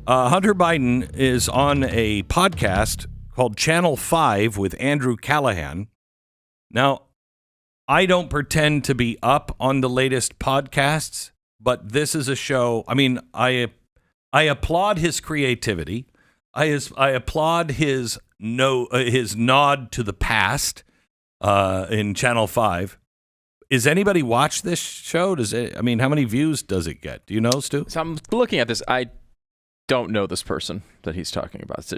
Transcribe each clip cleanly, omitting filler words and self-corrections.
Hunter Biden is on a podcast called Channel 5 with Andrew Callaghan. Now, I don't pretend to be up on the latest podcasts, but this is a show. I mean, I applaud his creativity. I applaud his nod to the past in Channel 5. Is anybody watch this show? I mean, how many views does it get? Do you know, Stu? So I'm looking at this. I don't know this person that he's talking about. So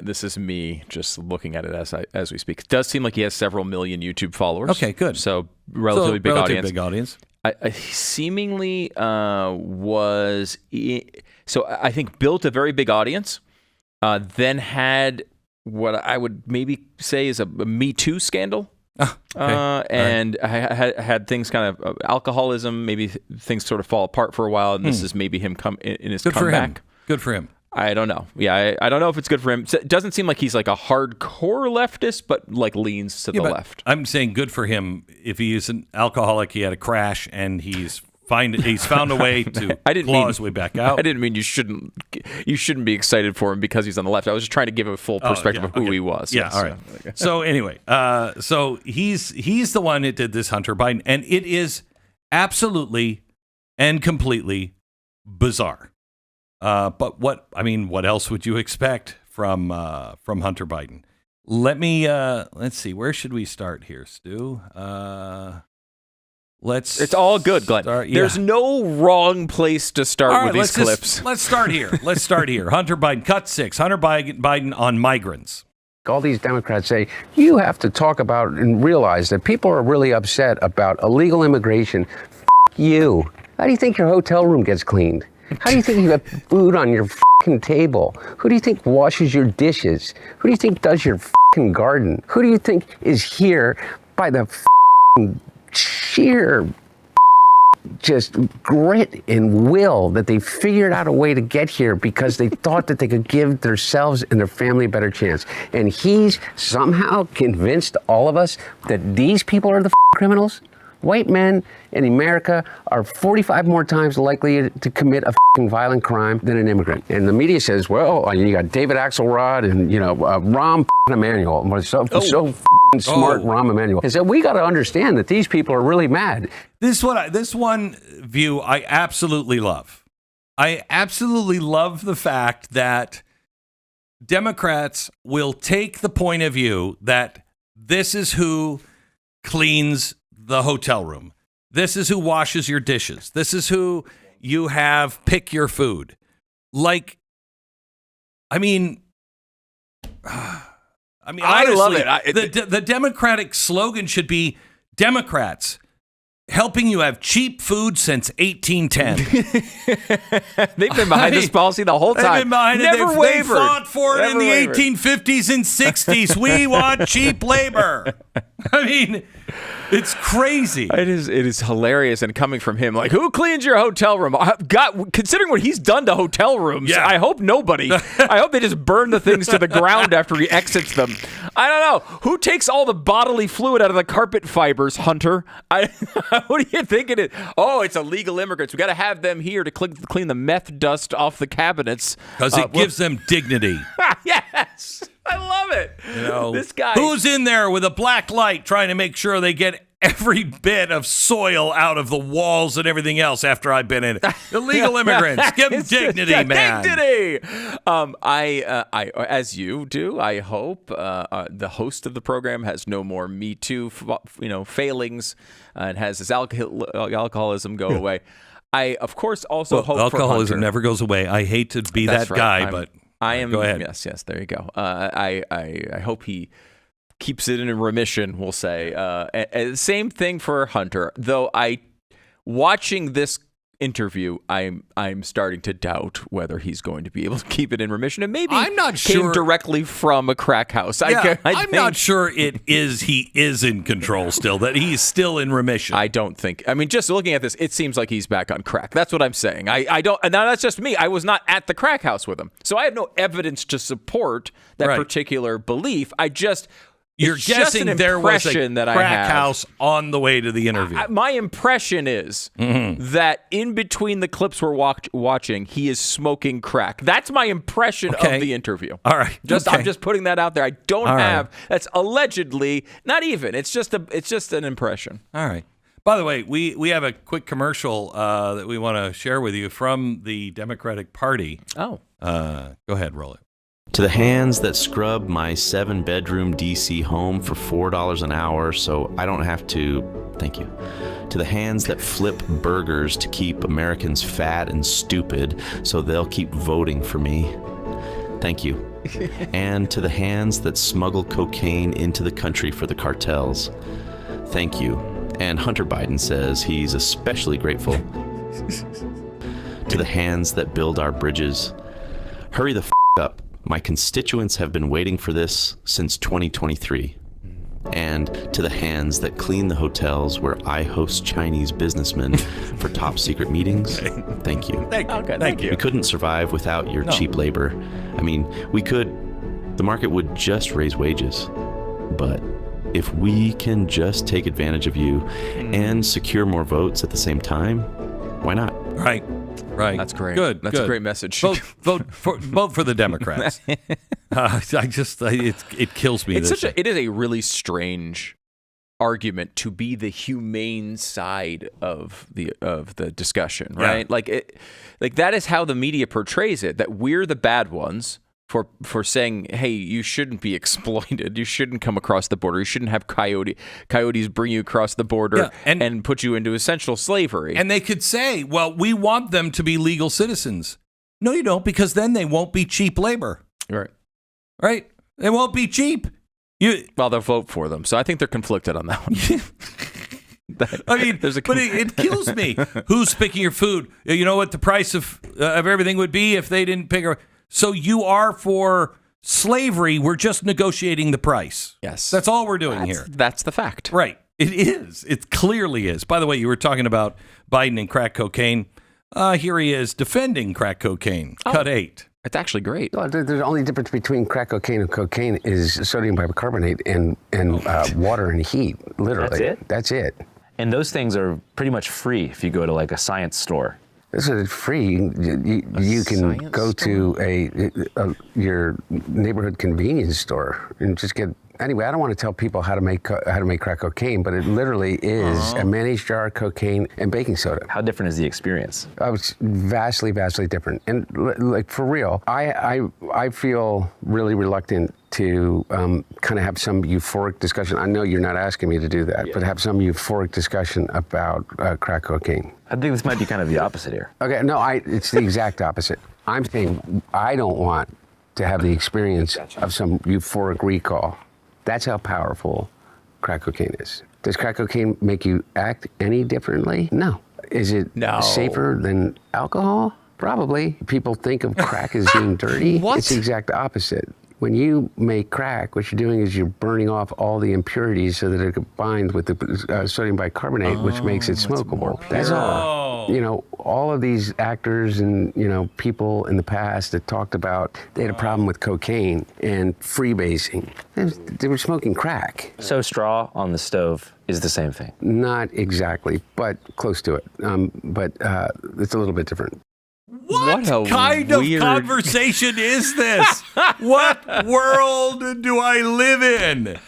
this is me just looking at it as we speak. It does seem like he has several million YouTube followers. Okay, good. So relatively big audience. I seemingly was so I think built a very big audience. Then had what I would maybe say is a Me Too scandal. Okay. And I had things kind of alcoholism, maybe things sort of fall apart for a while, and this is maybe him in his comeback. Good for him. I don't know. Yeah, I don't know if it's good for him. It doesn't seem like he's like a hardcore leftist, but like leans to the left. I'm saying good for him. If he is an alcoholic, he had a crash, and he's found a way to claw his way back out. I didn't mean you shouldn't be excited for him because he's on the left. I was just trying to give him a full perspective of who he was. Yeah, all right. So anyway, so he's the one that did this, Hunter Biden, and it is absolutely and completely bizarre. But what else would you expect from Hunter Biden? Let's see, where should we start here, Stu? It's all good, Glenn. There's no wrong place to start with these clips. Let's start here. Hunter Biden, cut 6. Hunter Biden on migrants. All these Democrats say, you have to talk about and realize that people are really upset about illegal immigration. F*** you. How do you think your hotel room gets cleaned? How do you think you have food on your f***ing table? Who do you think washes your dishes? Who do you think does your f***ing garden? Who do you think is here by the f***ing sheer just grit and will that they figured out a way to get here because they thought that they could give themselves and their family a better chance. And he's somehow convinced all of us that these people are the criminals. White men in America are 45 more times likely to commit a violent crime than an immigrant. And the media says, well, you got David Axelrod and, Rahm Emanuel. Smart Rahm Emanuel. And so we got to understand that these people are really mad. This one view I absolutely love. I absolutely love the fact that Democrats will take the point of view that this is who cleans the hotel room. This is who washes your dishes. This is who you have pick your food. Honestly, I love it. The Democratic slogan should be Democrats helping you have cheap food since 1810. They've been behind this policy the whole time. They've been behind it. Never wavered. They fought for it in the 1850s and 60s. We want cheap labor. It's crazy. It is hilarious, and coming from him, like, who cleans your hotel room? Considering what he's done to hotel rooms, yeah. I hope nobody. I hope they just burn the things to the ground after he exits them. I don't know. Who takes all the bodily fluid out of the carpet fibers, Hunter? What do you think it is? Oh, it's illegal immigrants. We got to have them here to clean the meth dust off the cabinets. Because it gives them dignity. Yes. I love it. This guy. Who's in there with a black light trying to make sure they get every bit of soil out of the walls and everything else after I've been in it? Illegal immigrants. Give them dignity, man. Dignity. I as you do, I hope the host of the program has no more Me Too, failings, and has his alcoholism go away. I, of course, also hope alcoholism for Hunter. Never goes away. I hate to be that guy, but I am. Go ahead. Yes. There you go. I hope he keeps it in remission. We'll say. Same thing for Hunter. Though watching this interview, I'm starting to doubt whether he's going to be able to keep it in remission. And maybe I'm not came sure directly from a crack house. Yeah, I'm not sure he is in control still, that he's still in remission. I don't think. Just looking at this, it seems like he's back on crack. That's what I'm saying. I don't. And now that's just me. I was not at the crack house with him, so I have no evidence to support that particular belief. You're It's just guessing an there was a impression that I crack have. house on the way to the interview. My impression is that in between the clips we're watching, he is smoking crack. That's my impression of the interview. All right. I'm just putting that out there. I don't All have. right. That's allegedly not even. It's just an impression. All right. By the way, we have a quick commercial that we want to share with you from the Democratic Party. Oh. Go ahead, roll it. To the hands that scrub my 7-bedroom DC home for $4 an hour so I don't have to, thank you. To the hands that flip burgers to keep Americans fat and stupid so they'll keep voting for me, thank you. And to the hands that smuggle cocaine into the country for the cartels, thank you. And Hunter Biden says he's especially grateful. To the hands that build our bridges, hurry the up. My constituents have been waiting for this since 2023. And to the hands that clean the hotels where I host Chinese businessmen for top secret meetings, thank you. Thank you. We couldn't survive without your cheap labor. I mean, the market would just raise wages. But if we can just take advantage of you and secure more votes at the same time, why not? Right. That's great. Good. That's a great message. Vote for the Democrats. It kills me. It is a really strange argument to be the humane side of the discussion, right? Yeah. Like that is how the media portrays it. That we're the bad ones for saying, hey, you shouldn't be exploited. You shouldn't come across the border. You shouldn't have coyotes bring you across the border and put you into essential slavery. And they could say, well, we want them to be legal citizens. No, you don't, because then they won't be cheap labor. Right? They won't be cheap. Well, they'll vote for them. So I think they're conflicted on that one. I mean, it kills me. Who's picking your food? You know what the price of everything would be if they didn't pick? So you are for slavery. We're just negotiating the price. Yes. That's all we're doing here. That's the fact. Right. It is. It clearly is. By the way, you were talking about Biden and crack cocaine. Here he is defending crack cocaine. Cut 8. It's actually great. Well, the only difference between crack cocaine and cocaine is sodium bicarbonate and water and heat. Literally. That's it. And those things are pretty much free if you go to like a science store. This is free. You can go to your neighborhood convenience store and just get. Anyway, I don't want to tell people how to make crack cocaine, but it literally is a mayonnaise jar, cocaine, and baking soda. How different is the experience? It's vastly, vastly different. And like for real, I feel really reluctant to kind of have some euphoric discussion. I know you're not asking me to do that, but have some euphoric discussion about crack cocaine. I think this might be kind of the opposite here. Okay, no, it's the exact opposite. I'm saying I don't want to have the experience of some euphoric recall. That's how powerful crack cocaine is. Does crack cocaine make you act any differently? No. Is it safer than alcohol? Probably. People think of crack as being dirty. What? It's the exact opposite. When you make crack, what you're doing is you're burning off all the impurities so that it combines with the sodium bicarbonate, which makes it smokable. That's all. You know, all of these actors and, people in the past that talked about they had a problem with cocaine and freebasing. They were smoking crack. So straw on the stove is the same thing? Not exactly, but close to it. But it's a little bit different. What kind of conversation is this? What world do I live in?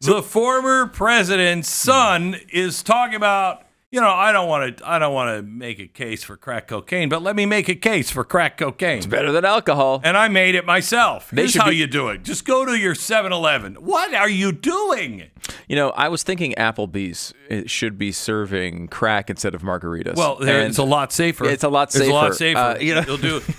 The former president's son is talking about, I don't want to make a case for crack cocaine, but let me make a case for crack cocaine. It's better than alcohol. And I made it myself. Here's how you do it. Just go to your 7-Eleven. What are you doing? I was thinking Applebee's should be serving crack instead of margaritas. Well, it's a lot safer. It's a lot safer. It's a lot safer.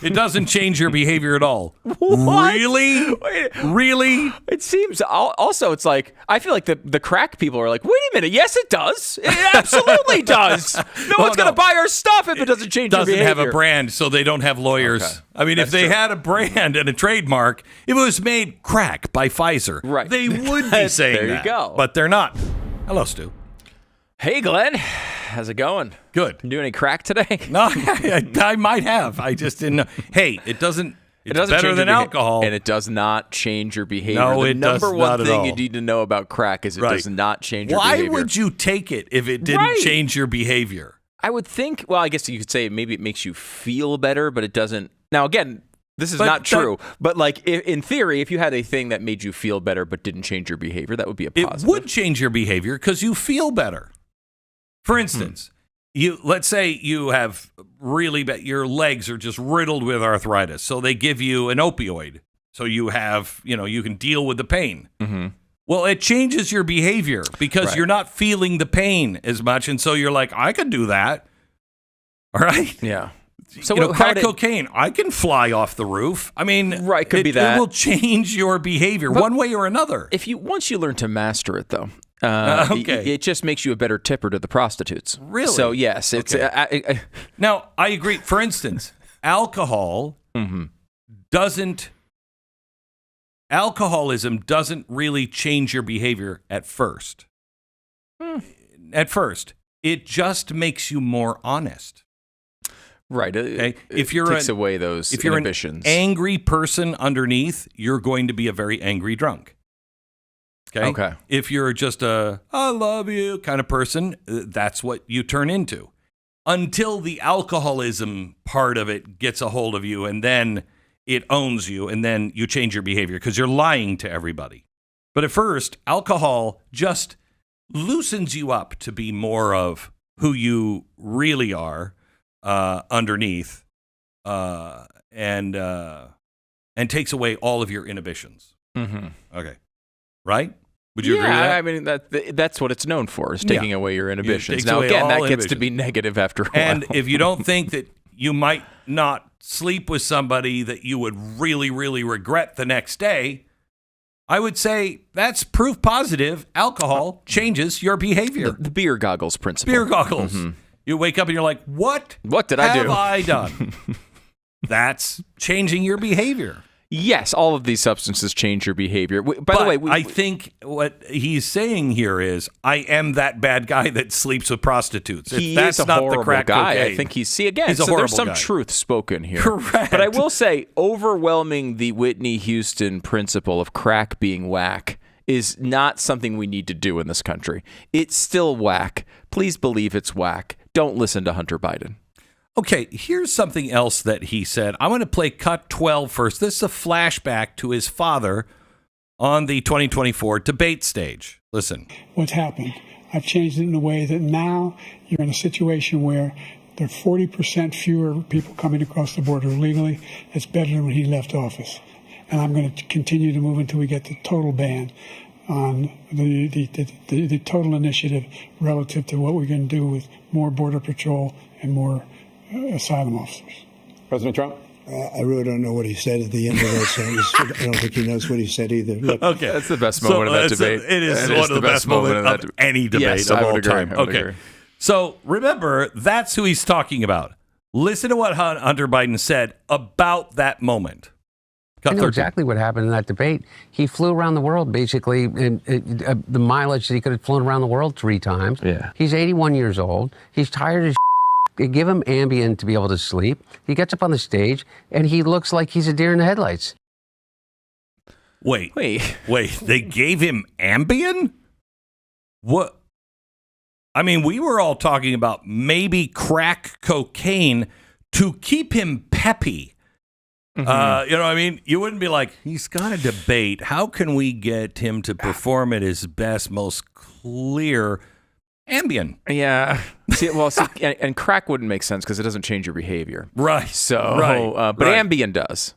It doesn't change your behavior at all. What? Really? Really? It seems. Also, it's like I feel like the crack people are like, wait a minute. Yes, it does. It absolutely does. No one's gonna buy our stuff if it doesn't change your behavior. Doesn't have a brand, so they don't have lawyers. Okay. I mean, if they had a brand and a trademark, if it was made crack by Pfizer, right, they would be saying there that. You go. But they're not. Hello, Stu. Hey, Glenn. How's it going? Good. You doing any crack today? No, I might have. I just didn't know. Hey, it doesn't. It's better than alcohol. And it does not change your behavior. No, the it does number not one at thing all. you need to know about crack is it does not change your Why behavior. would you take it if it didn't change your behavior? I would think, well, I guess you could say maybe it makes you feel better, but it doesn't. Now, again, this is not true. But like in theory, if you had a thing that made you feel better but didn't change your behavior, that would be a positive. It would change your behavior because you feel better. For instance, let's say you have really bad, your legs are just riddled with arthritis, so they give you an opioid, so you have, you can deal with the pain. Mm-hmm. Well, it changes your behavior because you're not feeling the pain as much, and so you're like, I could do that. All right? Yeah. So crack cocaine, I can fly off the roof. I mean, could be that. It will change your behavior one way or another. Once you learn to master it, though, it just makes you a better tipper to the prostitutes. Really? So yes, it's. Now I agree. For instance, alcohol doesn't. Alcoholism doesn't really change your behavior at first. At first, it just makes you more honest. Right. Okay? It takes away those inhibitions. If you're an angry person underneath, you're going to be a very angry drunk. Okay. If you're just a "I love you" kind of person, that's what you turn into. Until the alcoholism part of it gets a hold of you, and then it owns you, and then you change your behavior because you're lying to everybody. But at first, alcohol just loosens you up to be more of who you really are underneath, and takes away all of your inhibitions. Mm-hmm. Okay, right? Would you agree with that? I mean that's what it's known for, is taking away your inhibitions. Now away again, all that gets inhibitions. to be negative after a while. And if you don't think that you might not sleep with somebody that you would really, really regret the next day, I would say that's proof positive. Alcohol changes your behavior. The beer goggles principle. Beer goggles. Mm-hmm. You wake up and you're like, what did I do? Have I done? That's changing your behavior. Yes, all of these substances change your behavior. By the way, I think what he's saying here is, I am that bad guy that sleeps with prostitutes. That's is a not horrible the crack guy. cocaine. I think he's a horrible there's some guy. truth spoken here. Correct. But I will say, overwhelming the Whitney Houston principle of crack being whack is not something we need to do in this country. It's still whack. Please believe it's whack. Don't listen to Hunter Biden. Okay, here's something else that he said. I'm going to play cut 12 first. This is a flashback to his father on the 2024 debate stage. Listen. What's happened? I've changed it in a way that now you're in a situation where there are 40% fewer people coming across the border legally. It's better than when he left office. And I'm going to continue to move until we get the total ban on the total initiative relative to what we're going to do with more Border Patrol and more asylum officers. President Trump? I really don't know what he said at the end of that sentence. I don't think he knows what he said either. Look, okay, that's the best moment of that debate. It is one of the best moments of any debate of all time. Okay, so remember, that's who he's talking about. Listen to what Hunter Biden said about that moment. I know exactly what happened in that debate. He flew around the world, basically, the mileage that he could have flown around the world 3 times. Yeah. He's 81 years old. He's tired as They give him Ambien to be able to sleep. He gets up on the stage, and he looks like he's a deer in the headlights. Wait. They gave him Ambien? What? I mean, we were all talking about maybe crack cocaine to keep him peppy. Mm-hmm. You know what I mean? You wouldn't be like, he's got a debate. How can we get him to perform at his best, most clear Ambien? Yeah. And crack wouldn't make sense because it doesn't change your behavior. Right. But Ambien does.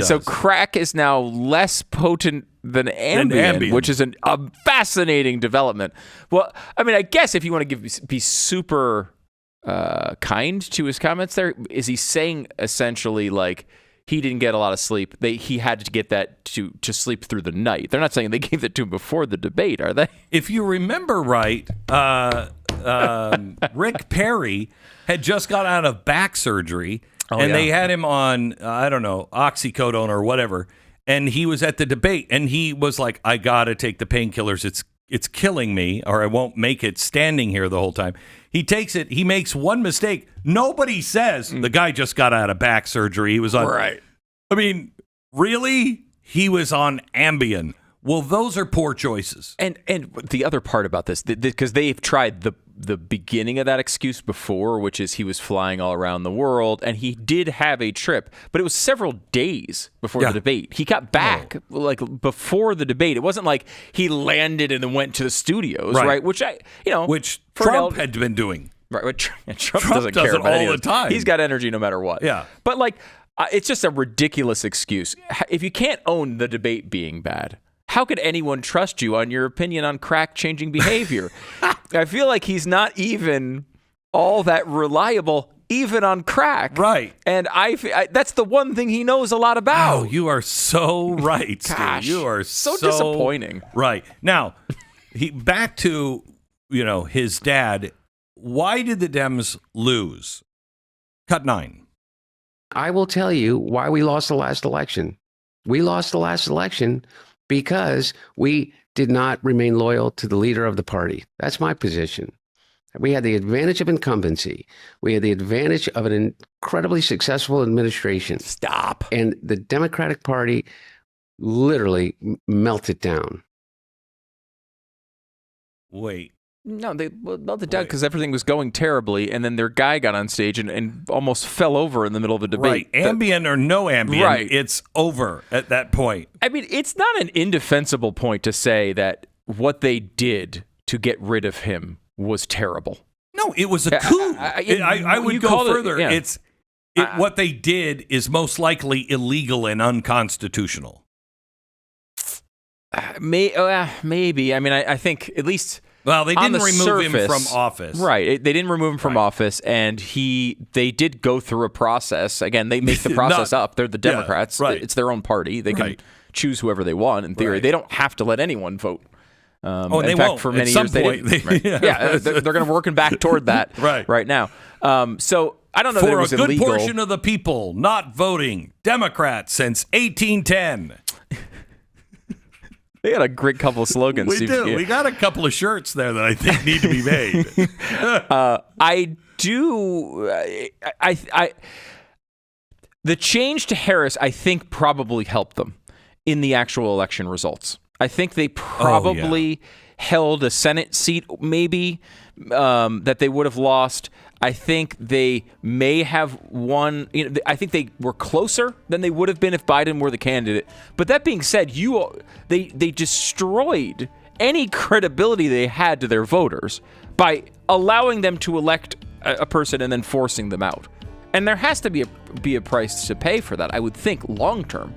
So crack is now less potent than Ambien, which is a fascinating development. Well, I mean, I guess if you want to be super kind to his comments there, is he saying essentially like, he didn't get a lot of sleep. He had to get that to sleep through the night. They're not saying they gave it to him before the debate, are they? If you remember right, Rick Perry had just got out of back surgery, they had him on, I don't know, oxycodone or whatever, and he was at the debate, and he was like, I got to take the painkillers. It's killing me, or I won't make it standing here the whole time. He takes it. He makes one mistake. Nobody says the guy just got out of back surgery. He was on. Right. I mean, really? He was on Ambien. Well, those are poor choices. And the other part about this, because they've tried the beginning of that excuse before, which is he was flying all around the world, and he did have a trip, but it was several days before the debate. He got back like before the debate. It wasn't like he landed and then went to the studios, right? Which Trump had been doing. Right, but Trump doesn't care it about all the time. He's got energy no matter what. Yeah, but like, it's just a ridiculous excuse. If you can't own the debate being bad, how could anyone trust you on your opinion on crack changing behavior? I feel like he's not even all that reliable, even on crack. Right. And I that's the one thing he knows a lot about. Oh, you are so right, Gosh, Stu. You are so disappointing. Right. Now, back to, his dad. Why did the Dems lose? Cut 9. I will tell you why we lost the last election. We lost the last election because we did not remain loyal to the leader of the party. That's my position. We had the advantage of incumbency. We had the advantage of an incredibly successful administration. Stop. And the Democratic Party literally melted down. Wait. No, they melted down because everything was going terribly, and then their guy got on stage and almost fell over in the middle of a debate. Right. Ambien or no Ambien, it's over at that point. I mean, it's not an indefensible point to say that what they did to get rid of him was terrible. No, it was a coup. I would go further. What they did is most likely illegal and unconstitutional. Maybe. I mean, I think at least... Well, they didn't remove him from office. Right. They didn't remove him from office, and they did go through a process. Again, they make the process up. They're the Democrats. Yeah, right. It's their own party. They can choose whoever they want, in theory. Right. They don't have to let anyone vote. And in they fact, won't. for many At some years, they point, didn't. They're going to working back toward that right now. So I don't know that it was for a good illegal. portion of the people not voting Democrat since 1810. They got a great couple of slogans. We do. We got a couple of shirts there that I think need to be made. The change to Harris, I think, probably helped them in the actual election results. I think they probably held a Senate seat, maybe, that they would have lost. I think they may have won. I think they were closer than they would have been if Biden were the candidate. But that being said, they destroyed any credibility they had to their voters by allowing them to elect a person and then forcing them out. And there has to be a price to pay for that, I would think, long term.